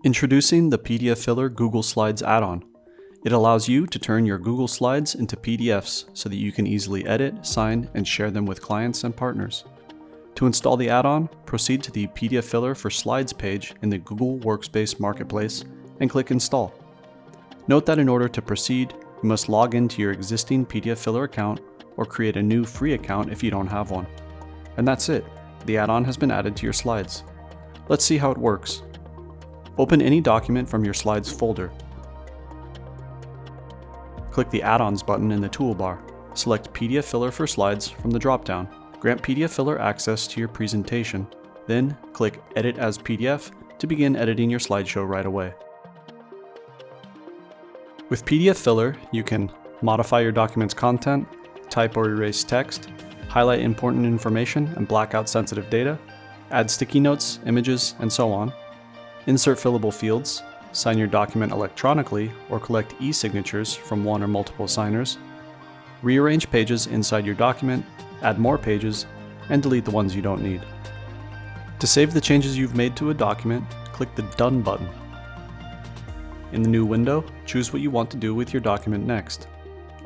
Introducing the pdfFiller Google Slides add-on. It allows you to turn your Google Slides into PDFs so that you can easily edit, sign, and share them with clients and partners. To install the add-on, proceed to the pdfFiller for Slides page in the Google Workspace Marketplace and click Install. Note that in order to proceed, you must log into your existing pdfFiller account or create a new free account if you don't have one. And that's it. The add-on has been added to your slides. Let's see how it works. Open any document from your Slides folder. Click the Add-ons button in the toolbar. Select pdfFiller for Slides from the drop-down. Grant pdfFiller access to your presentation, then click Edit as PDF to begin editing your slideshow right away. With pdfFiller, you can modify your document's content, type or erase text, highlight important information and black out sensitive data, add sticky notes, images, and so on, insert fillable fields, sign your document electronically or collect e-signatures from one or multiple signers, rearrange pages inside your document, add more pages, and delete the ones you don't need. To save the changes you've made to a document, click the Done button. In the new window, choose what you want to do with your document next.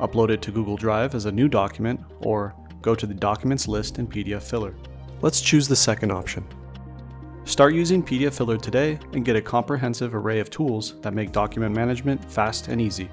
Upload it to Google Drive as a new document, or go to the Documents list in pdfFiller. Let's choose the second option. Start using pdfFiller today and get a comprehensive array of tools that make document management fast and easy.